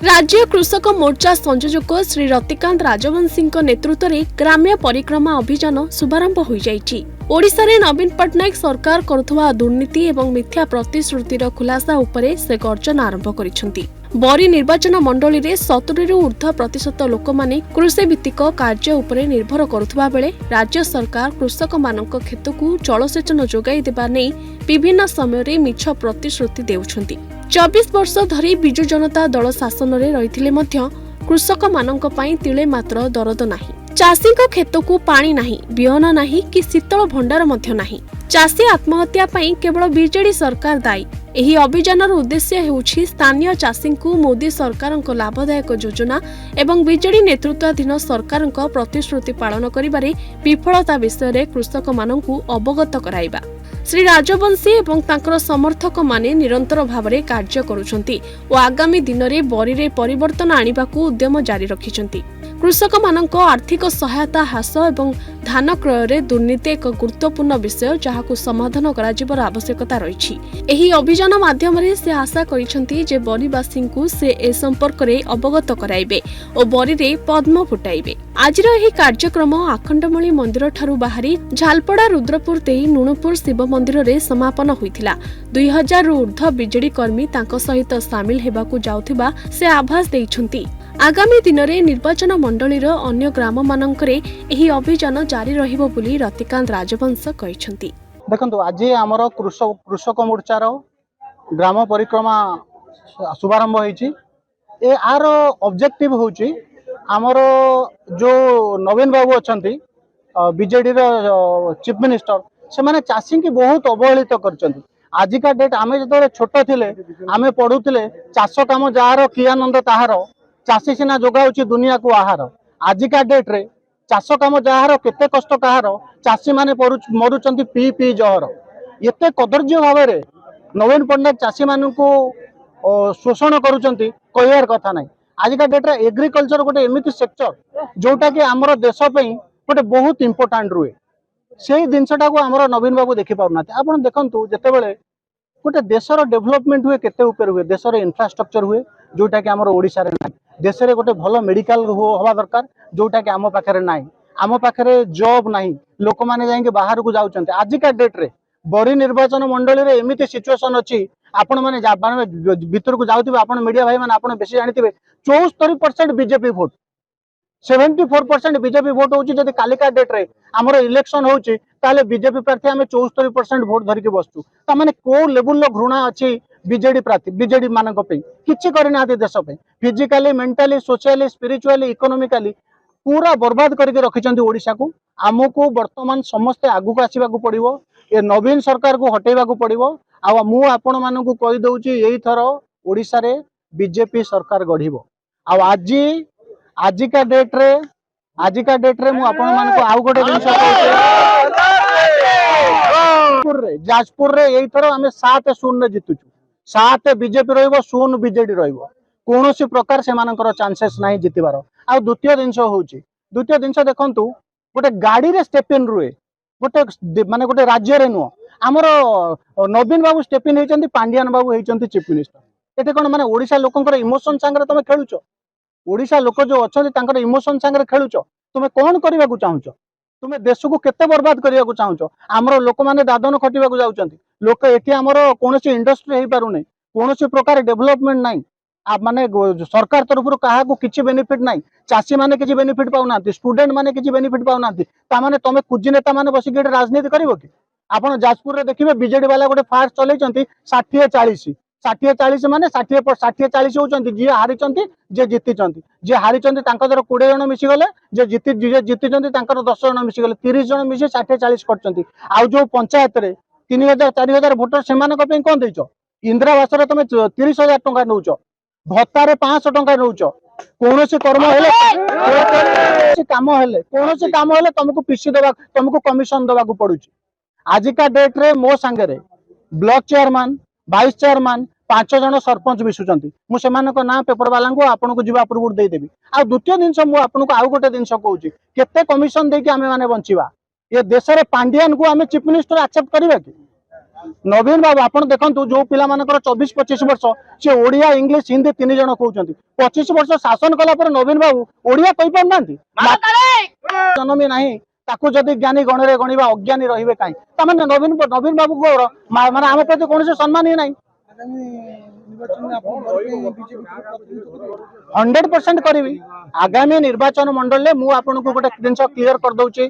राज्य कृषक मोर्चा संयोजक श्री रतिकांत राजवंशी नेतृत्व में ग्राम्य परिक्रमा अभियान शुभारंभ हो जाइछि। ओडिशा रे नवीन पट्टनायक सरकार करुवा दुर्नीति एवं मिथ्या प्रतिश्रुतिर खुलासा उपरे से गर्जन आरंभ करिसेंति। बरी निर्वाचन मंडली रे 70 रु ऊर्ध्व प्रतिशत लोक माने कृषि भित्तिक कार्य उपरे निर्भर करुवा बेले राज्य सरकार कृषक मानक खेतकु जलसेचन जोगाई देबा नै विभिन्न समय रे मिछ प्रतिश्रुति देउछंती। 24 वर्ष धरी बिजु जनता दल शासन रे रहिथिले मध्य कृषक मानक पई तिले मात्र दरद नाही। चाषी को खेत को पानी नहीं, बिहन नहीं कि शीतल भंडार मध्य नहीं। चाषी आत्महत्या पई केवल बीजेडी सरकार दायी। एही अभियानर उद्देश्य हेउछि स्थानीय चाषी को मोदी सरकार लाभदायक योजना एवं बीजेडी नेतृत्वाधीन सरकार प्रतिश्रुति पालन करिबारे विफलता विषय कृषक मानकु अवगत कराइबा। श्री राजवंशी एवं तांकर समर्थक माने निरंतर भावरे कार्य करुछंती और आगामी दिन में बरी रे परिवर्तन आनिबाकू उद्यम जारी रखिछंती। कृषक मानक आर्थिक सहायता ह्रास एवं धान क्रय रे दुर्नीति एक गुरुत्वपूर्ण विषय जहाकू समाधान कराजिबर आवश्यकता रहिछि। एही अभियान माध्यम रे से आशा करिछंती जे बरीवासी को से ए संपर्क रे अवगत कराइबे और बरी रे पद्म फुटाइबे। आजिर एही कार्यक्रम आखंडमणि मंदिर ठारू बाहरी झालपड़ा रुद्रपुर देई नुणुपुर शिव मंदिर रे समापन होइथिला। 2000 रु ऊर्ध्व बीजेडी कर्मी तांको सहित सामिल हेबाकू जाउथिबा से आभास दैछंती। आगामी दिन में निर्वाचन मंडली अन्य ग्राम मानकरे एही अभियान जारी रहिबो बोली रतिकांत राजवंश कहिसंती। देखंतु आज हमर कृषक मोर्चार ग्राम परिक्रमा शुभारंभ होईची। ए आर ऑब्जेक्टिव होची हमर जो नवीन बाबू अछंती बीजेडी रो चीफ मिनिस्टर से माने चाषी की बहुत अवहेलित करचंती। आज का डेट आमे जतरे छोट थिले आमे पढुथिले चाष काम जार कि आनंद ताहार चाषी सिना जोगाउची दुनिया को आहार। आजिका डेट रे चाष काम जार केते कष्ट कहार चाषी माने मरुचंती पी पी जहर। एते कदर्य भाव रे नवीन पट्टनायक चाषी मानू शोषण करुचंती कहयार कथा नाही। आजिका डेट रे एग्रीकल्चर गोटे एमिति सेक्टर जोटा कि हमर देश पई गोटे बहुत इंपोर्टेंट रुए। सेही जिनसटा को हमर नवीन बाबू देखि पाउना। आपण देखंतु जेतेबेले गोटे देशर डेवलपमेंट हुए केते ऊपर हुए देशर इंफ्रास्ट्रक्चर हुए जोटा कि हमर ओडिसा रे नाही। देश रे गोटे भलो मेडिकल होवा दरकार जोटा कि आम पाखरे नाही। आम पाखरे जॉब नाही, लोक माने जाइके बाहर को जाउचंते। आजिका डेट रे बड़ी निर्वाचन मंडली रे एमिति सिचुएशन अछि आपण माने भीतर को जाउथिबे आपण मीडिया भाई माने आपण बेसी जानिथिबे 74% बीजेपी वोट 74% बीजेपी वोट होची। जदि कालिका डेट रे हमर इलेक्शन होची ताले बीजेपी प्रार्थी हमें 74% वोट धरिके बसचु। ता माने को लेवल लो घृणा अछि बीजेडी प्रार्थी बीजेडी मानक पे किछि करना देश पे physically mentally socially spiritually economically पूरा बर्बाद करके रखिचंती ओडिशा को। आमको वर्तमान समस्ते आगु को आसीबा को पड़िबो। ए नवीन सरकार को हटेबा को पड़िबो। आ मु आपण मानकु कहि दउची एही थरो ओडिशा रे बीजेपी सरकार गढिबो। आ आजिका डेट रे मु आपण मानकु आउ गोटे दिन जाजपुर रे एही थरो हमें 7-0 रे जितुचु। 7 बीजेपी रहिबो 0 बीजेडी रहिबो। कोनोसी प्रकार से मानकर चांसेस नाही जितिबार। आ द्वितीय जिनस देखंतु गोटे गाड़ी रे स्टेपिन रुए गोटे माने गोटे राज्य रे नुह हमर नवीन बाबू स्टेपिन हेचंती पांडियान बाबू हेचंती चीफ मिनिस्टर। एते कोन माने ओडिशा लोकंकर इमोशन संगे तमे खेलुचो। ओडिशा लोक जो अछंती तांकर इमोशन संगे खेलुचो। तुमे कोन करबा को चाहुचो? तुमे देश को केते बर्बाद करिया को चाहुचो? हमर लोक माने दादन खटिबा को जाउचंती। लोक एठी हमर कोनोसी इंडस्ट्री हेई पारुनै, कोनोसी प्रकार डेवलपमेंट नाही। आ माने सरकार तरफ कहा को किछि बेनिफिट नाही। चाषी माने किछि बेनिफिट पाउना, स्टूडेंट माने किछि बेनिफिट पाउना। ता माने तमे कुजी नेता माने बसी के राजनीति करिवो कि? आपण जाजपुर रे देखिबे बीजेडी वाला गोटे फास्ट चलैचंती 60-40 माने 60-40 होचंती। जे हारिचंती जे जीतिचंती। जे हारिचंती तांका दर 20 जण मिसी गले, जे जीतिचंती तांकर 10 जण मिसी गले। 30 जण मिसी 60-40 करचंती। आ जो पंचायत रे 3000-4000 वोटर सेमानक पे कोन दैचो? इंदिरा आवास रे तमे 30,000 टंका नउचो, भत्ता रे 500 टंका नउचो। कोनोसी कर्म हेले कोनोसी काम हेले तुमको पीसी देबा तुमको कमिशन देबा को पड़ुची। आजिका डेट रे मो संगे रे ब्लॉक चेयरमैन, वाइस चेयरमैन 5 जण सरपंच मिसुचंती। मु सेमानक ना पेपर वाला को आपन को जीवा अप्रूव दे देबी। आ द्वितीय दिन मु आपन को आउ गोटे दिन कहूची केते कमिशन देके आमे माने बंचिबा। ये देश रे पांडियान को आमे चीफ मिनिस्टर एक्सेप्ट करबा कि? नवीन बाबू आपण देखंतु जो पिला मानकर 24-25 वर्ष से ओडिया इंग्लिश हिंदी 3 जण कहउचंती 25 वर्ष शासन कला पर नवीन बाबू ओडिया कहि पार नांती जनमी नाही ताकू जदि ज्ञानी गणरे गणिबा अज्ञानी रहिबे काई त माने नवीन बाबू को माने आम प्रति कोन से सम्मान ही नाही 100% करी आगामी निर्वाचन मंडल मु आपन को गोटे जिनस क्लियर कर दउची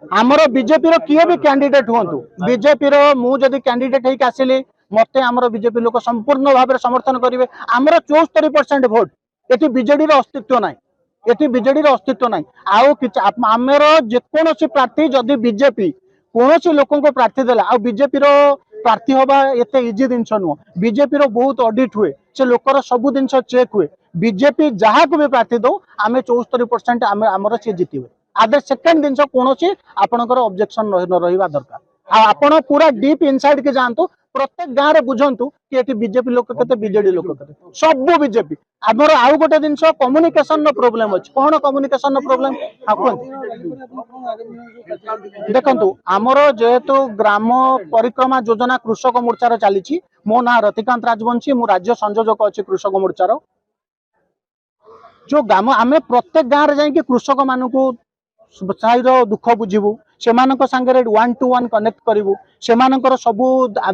आमर बीजेपी रो किए भी कैंडिडेट हुंतु बीजेपी रो मु जदि कैंडिडेट हेक आसिली मते आमर बीजेपी लोक संपूर्ण भाव समर्थन करिवे आमर 74% वोट एटी बीजेडी रो अस्तित्व नाही एटी बीजेडी रो अस्तित्व नाही आउ किछ आमर जे कोनोसी प्रार्थी जदि बीजेपी कोनोसी लोकन को प्रार्थी देला आ बीजेपी रो प्रार्थी होबा एते इजी दिनछ नु बीजेपी रो बहुत ऑडिट हुए से लोकर सब दिनछ चेक हुए बीजेपी जहा को भी प्रार्थी दो आमे 74% आमर से जीतिबे आदर सेकंड दिन कौन आपणकर ऑब्जेक्शन रहिबा दरकार आपण पूरा डीप इनसाइड के जानतु प्रत्येक गाँव रे बुझंतु कि एटी बीजेपी लोक केते बीजेडी लोक केते सब बीजेपी आमर आउ गोटे दिन कम्युनिकेशन नो प्रॉब्लम अछि कोन कम्युनिकेशन नो प्रॉब्लम देखंतु आमर जेहेतु ग्राम परिक्रमा योजना कृषक मोर्चार चली मो ना रतिकांत राजवंशी मु राज्य संयोजक अछि कृषक मोर्चार जो ग्राम आमे प्रत्येक गाँव रे जाई कृषक मानकू साईर दुख बुझीबू सेमानक संगे 1-to-1 कनेक्ट करिवु सेमानकर सबु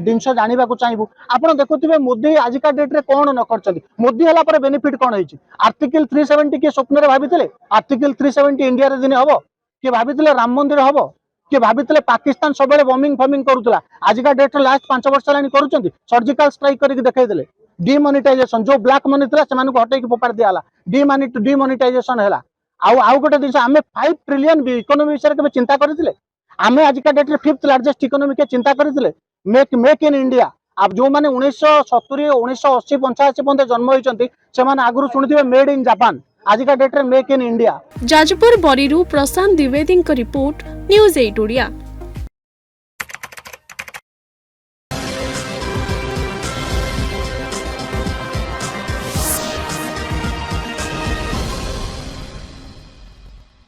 जिनस जानिबा को चाहबू आपण देखुथिबे मोदी आजिका डेट रे कोन न करचंदी मोदी हला पर बेनिफिट कोन होईची आर्टिकल 370 के स्वप्न रे भाबिथिले आर्टिकल 370 इंडिया रे दिने हबो के भाबिथिले राम मंदिर हबो के भाबिथिले पाकिस्तान सबले बॉम्बिंग फॉर्मिंग करूतला आजिका डेट रे लास्ट 5 वर्ष लानी करूचंदी सर्जिकल स्ट्राइक करिक देखाई देले डिमोनेटाइजेशन जो ब्लैक मनी थिला सेमानक हटै के पोपार दियाला डिमोनेटाइजेशन हैला आउ गोटे दिन आम 5 ट्रिलियन इकोनॉमी विषय के चिंता करथिले आम आजिका डेट रे 5th लार्जेस्ट इकोनॉमी के चिंता करथिले मेक इन इंडिया अब जो माने 1970 1980 85 पर्यंत जन्म होइचंती से माने आगुरु सुनिथिबे मेड इन जापान आजिका डेट रे मेक इन इंडिया जाजपुर बरीरू प्रशांत द्विवेदी रिपोर्ट न्यूज 8 ओडिया।